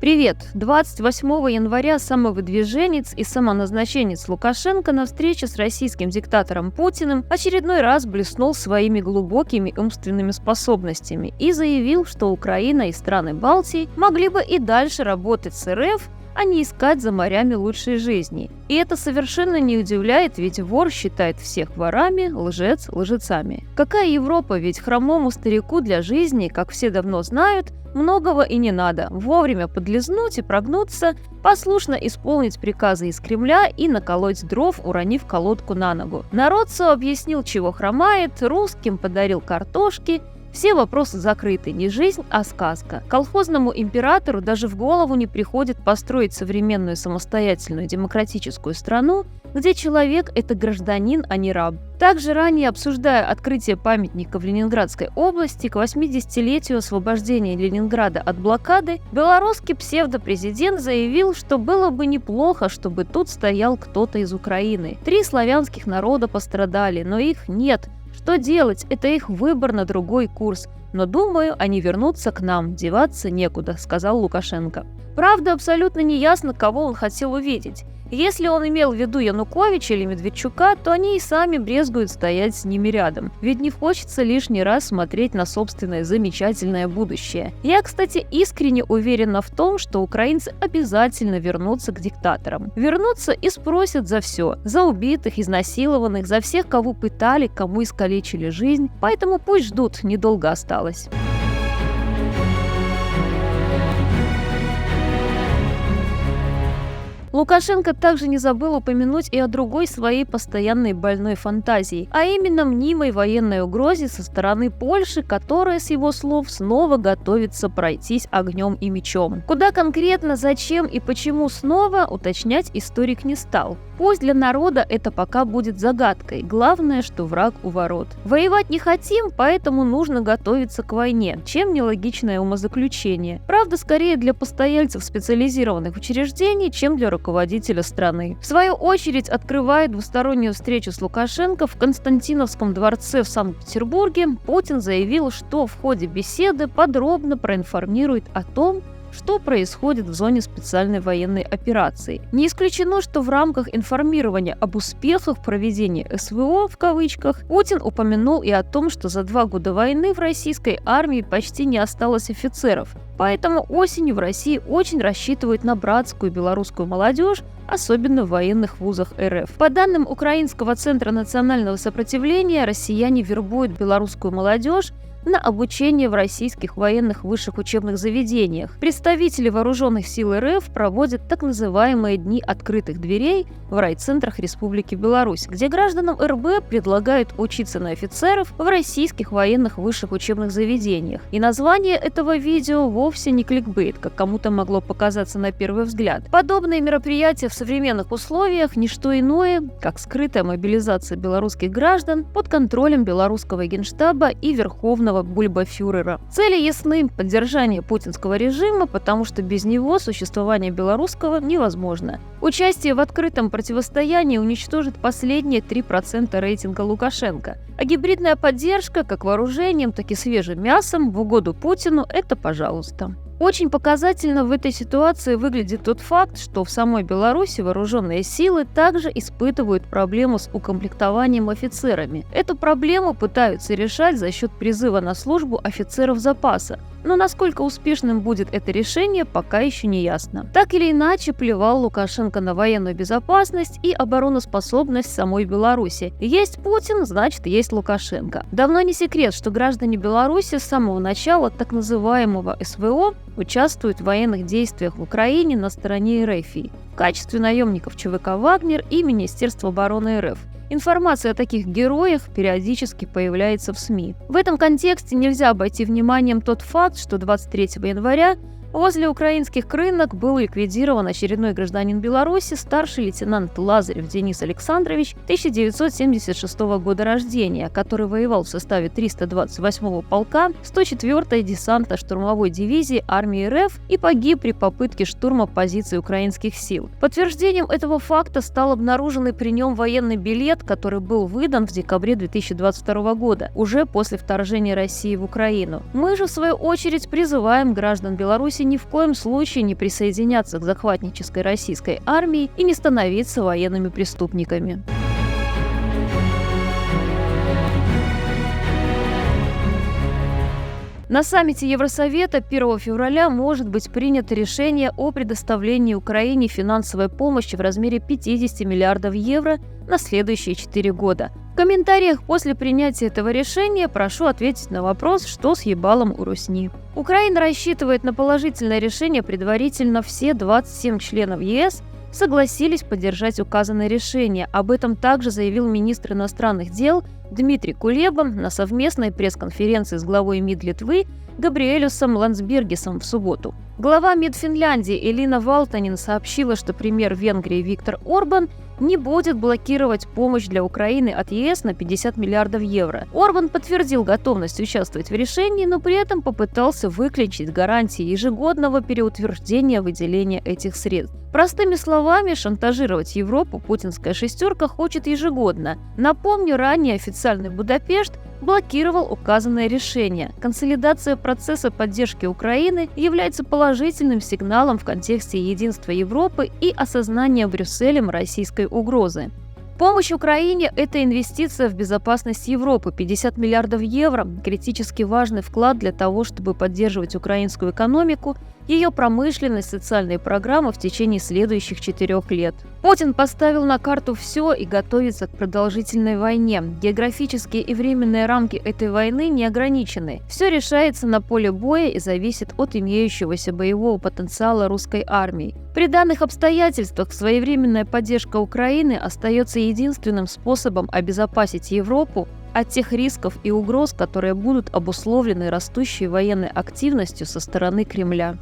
Привет! 28 января самовыдвиженец и самоназначенец Лукашенко на встрече с российским диктатором Путиным очередной раз блеснул своими глубокими умственными способностями и заявил, что Украина и страны Балтии могли бы и дальше работать с РФ, а не искать за морями лучшей жизни. И это совершенно не удивляет, ведь вор считает всех ворами, лжец – лжецами. Какая Европа, ведь хромому старику для жизни, как все давно знают, многого и не надо. Вовремя подлизнуть и прогнуться, послушно исполнить приказы из Кремля и наколоть дров, уронив колодку на ногу. Народцу объяснил, чего хромает, русским подарил картошки. Все вопросы закрыты, не жизнь, а сказка. Колхозному императору даже в голову не приходит построить современную самостоятельную демократическую страну, где человек – это гражданин, а не раб. Также ранее, обсуждая открытие памятника в Ленинградской области к 80-летию освобождения Ленинграда от блокады, белорусский псевдопрезидент заявил, что было бы неплохо, чтобы тут стоял кто-то из Украины. 3 славянских народа пострадали, но их нет. Что делать? Это их выбор на другой курс. Но, думаю, они вернутся к нам, деваться некуда, сказал Лукашенко. Правда, абсолютно неясно, кого он хотел увидеть. Если он имел в виду Януковича или Медведчука, то они и сами брезгуют стоять с ними рядом. Ведь не хочется лишний раз смотреть на собственное замечательное будущее. Я, кстати, искренне уверена в том, что украинцы обязательно вернутся к диктаторам. Вернутся и спросят за все. За убитых, изнасилованных, за всех, кого пытали, кому искалечили жизнь. Поэтому пусть ждут, недолго осталось. Лукашенко также не забыл упомянуть и о другой своей постоянной больной фантазии, а именно мнимой военной угрозе со стороны Польши, которая, с его слов, снова готовится пройтись огнем и мечом. Куда конкретно, зачем и почему снова, уточнять историк не стал. Пусть для народа это пока будет загадкой, главное, что враг у ворот. Воевать не хотим, поэтому нужно готовиться к войне, чем нелогичное умозаключение. Правда, скорее для постояльцев специализированных учреждений, чем для руководителя страны. В свою очередь, открывая двустороннюю встречу с Лукашенко в Константиновском дворце в Санкт-Петербурге, Путин заявил, что в ходе беседы подробно проинформирует о том, что происходит в зоне специальной военной операции. Не исключено, что в рамках информирования об успехах проведения СВО, в кавычках, Путин упомянул и о том, что за 2 года войны в российской армии почти не осталось офицеров. Поэтому осенью в России очень рассчитывают на братскую белорусскую молодежь, особенно в военных вузах РФ. По данным Украинского центра национального сопротивления, россияне вербуют белорусскую молодежь на обучение в российских военных высших учебных заведениях. Представители вооруженных сил РФ проводят так называемые «Дни открытых дверей» в райцентрах Республики Беларусь, где гражданам РБ предлагают учиться на офицеров в российских военных высших учебных заведениях. И название этого видео вовсе не кликбейт, как кому-то могло показаться на первый взгляд. Подобные мероприятия в современных условиях – не что иное, как скрытая мобилизация белорусских граждан под контролем белорусского генштаба и Верховного бульбафюрера. Цели ясны – поддержание путинского режима, потому что без него существование белорусского невозможно. Участие в открытом противостоянии уничтожит последние 3% рейтинга Лукашенко. А гибридная поддержка как вооружением, так и свежим мясом в угоду Путину – это пожалуйста. Очень показательно в этой ситуации выглядит тот факт, что в самой Беларуси вооруженные силы также испытывают проблему с укомплектованием офицерами. Эту проблему пытаются решать за счет призыва на службу офицеров запаса. Но насколько успешным будет это решение, пока еще не ясно. Так или иначе, плевал Лукашенко на военную безопасность и обороноспособность самой Беларуси. Есть Путин, значит, есть Лукашенко. Давно не секрет, что граждане Беларуси с самого начала так называемого СВО участвуют в военных действиях в Украине на стороне РФ в качестве наемников ЧВК «Вагнер» и Министерства обороны РФ. Информация о таких героях периодически появляется в СМИ. В этом контексте нельзя обойти вниманием тот факт, что 23 января возле украинских Крынок был ликвидирован очередной гражданин Беларуси, старший лейтенант Лазарев Денис Александрович, 1976 года рождения, который воевал в составе 328-го полка 104-й десантно-штурмовой дивизии армии РФ и погиб при попытке штурма позиций украинских сил. Подтверждением этого факта стал обнаруженный при нем военный билет, который был выдан в декабре 2022 года, уже после вторжения России в Украину. Мы же, в свою очередь, призываем граждан Беларуси Беларуси ни в коем случае не присоединяться к захватнической российской армии и не становиться военными преступниками. На саммите Евросовета 1 февраля может быть принято решение о предоставлении Украине финансовой помощи в размере 50 миллиардов евро на следующие 4 года. В комментариях после принятия этого решения прошу ответить на вопрос, что с ебалом у Русни. Украина рассчитывает на положительное решение, предварительно все 27 членов ЕС согласились поддержать указанное решение. Об этом также заявил министр иностранных дел Дмитрий Кулеба на совместной пресс-конференции с главой МИД Литвы Габриэлюсом Ландсбергисом в субботу. Глава МИД Финляндии Элина Валтанен сообщила, что премьер Венгрии Виктор Орбан не будет блокировать помощь для Украины от ЕС на 50 миллиардов евро. Орбан подтвердил готовность участвовать в решении, но при этом попытался выключить гарантии ежегодного переутверждения выделения этих средств. Простыми словами, шантажировать Европу путинская шестерка хочет ежегодно. Напомню, ранее официальный Будапешт блокировал указанное решение. Консолидация процесса поддержки Украины является положительным сигналом в контексте единства Европы и осознания Брюсселем российской угрозы. Помощь Украине – это инвестиция в безопасность Европы. 50 миллиардов евро – критически важный вклад для того, чтобы поддерживать украинскую экономику, ее промышленность, социальные программы в течение следующих 4 лет. Путин поставил на карту все и готовится к продолжительной войне. Географические и временные рамки этой войны не ограничены. Все решается на поле боя и зависит от имеющегося боевого потенциала русской армии. При данных обстоятельствах своевременная поддержка Украины остается единственным способом обезопасить Европу от тех рисков и угроз, которые будут обусловлены растущей военной активностью со стороны Кремля.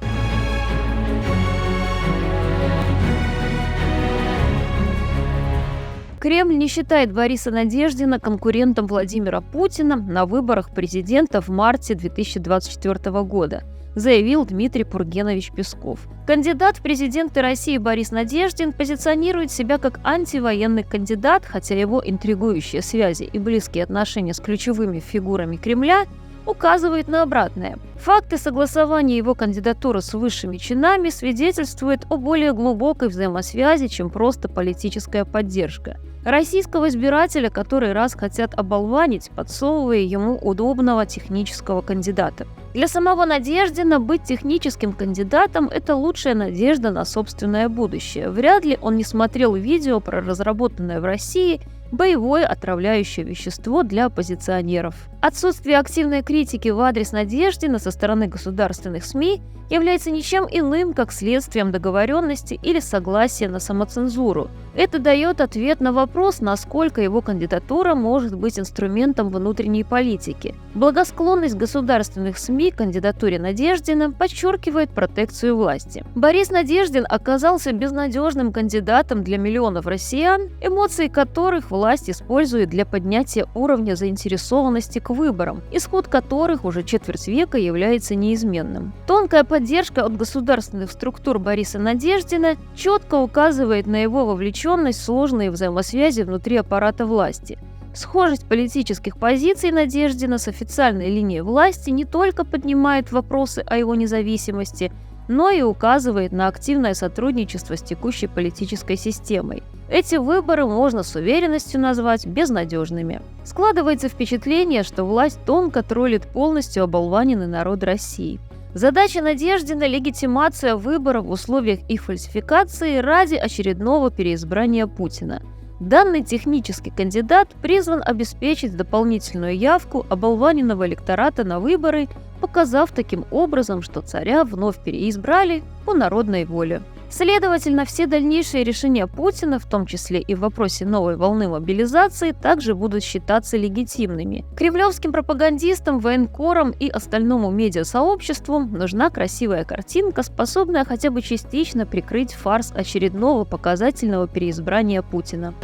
Кремль не считает Бориса Надеждина конкурентом Владимира Путина на выборах президента в марте 2024 года, заявил Дмитрий Пургенович Песков. Кандидат в президенты России Борис Надеждин позиционирует себя как антивоенный кандидат, хотя его интригующие связи и близкие отношения с ключевыми фигурами Кремля указывают на обратное. Факты согласования его кандидатуры с высшими чинами свидетельствуют о более глубокой взаимосвязи, чем просто политическая поддержка. Российского избирателя, который раз хотят оболванить, подсовывая ему удобного технического кандидата. Для самого Надеждина быть техническим кандидатом – это лучшая надежда на собственное будущее. Вряд ли он не смотрел видео про разработанное в России боевое отравляющее вещество для оппозиционеров. Отсутствие активной критики в адрес Надеждина со стороны государственных СМИ является ничем иным, как следствием договоренности или согласия на самоцензуру. Это дает ответ на вопрос, насколько его кандидатура может быть инструментом внутренней политики. Благосклонность государственных СМИ к кандидатуре Надеждина подчеркивает протекцию власти. Борис Надеждин оказался безнадежным кандидатом для миллионов россиян, эмоции которых власть использует для поднятия уровня заинтересованности к выборам, исход которых уже четверть века является неизменным. Тонкая поддержка от государственных структур Бориса Надеждина четко указывает на его вовлеченность в сложные взаимосвязи внутри аппарата власти. Схожесть политических позиций Надеждина с официальной линией власти не только поднимает вопросы о его независимости, но и указывает на активное сотрудничество с текущей политической системой. Эти выборы можно с уверенностью назвать безнадежными. Складывается впечатление, что власть тонко троллит полностью оболваненный народ России. Задача Надеждина – легитимация выборов в условиях их фальсификации ради очередного переизбрания Путина. Данный технический кандидат призван обеспечить дополнительную явку оболваненного электората на выборы, показав таким образом, что царя вновь переизбрали по народной воле. Следовательно, все дальнейшие решения Путина, в том числе и в вопросе новой волны мобилизации, также будут считаться легитимными. Кремлевским пропагандистам, военкорам и остальному медиасообществу нужна красивая картинка, способная хотя бы частично прикрыть фарс очередного показательного переизбрания Путина.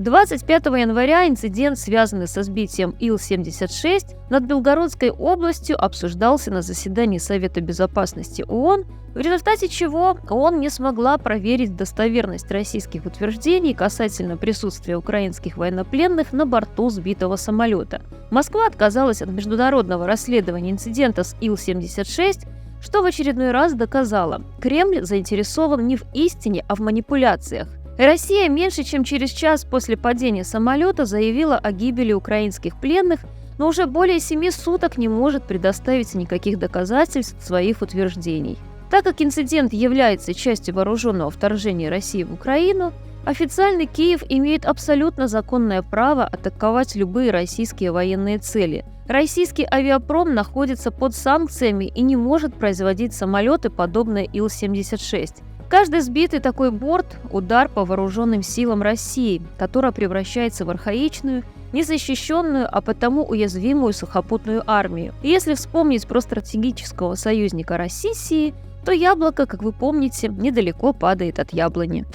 25 января инцидент, связанный со сбитием Ил-76 над Белгородской областью, обсуждался на заседании Совета Безопасности ООН, в результате чего ООН не смогла проверить достоверность российских утверждений касательно присутствия украинских военнопленных на борту сбитого самолета. Москва отказалась от международного расследования инцидента с Ил-76, что в очередной раз доказало – Кремль заинтересован не в истине, а в манипуляциях. Россия меньше чем через час после падения самолета заявила о гибели украинских пленных, но уже более 7 суток не может предоставить никаких доказательств своих утверждений. Так как инцидент является частью вооруженного вторжения России в Украину, официальный Киев имеет абсолютно законное право атаковать любые российские военные цели. Российский авиапром находится под санкциями и не может производить самолеты, подобные Ил-76. Каждый сбитый такой борт – удар по вооруженным силам России, которая превращается в архаичную, незащищенную, а потому уязвимую сухопутную армию. И если вспомнить про стратегического союзника России, то яблоко, как вы помните, недалеко падает от яблони.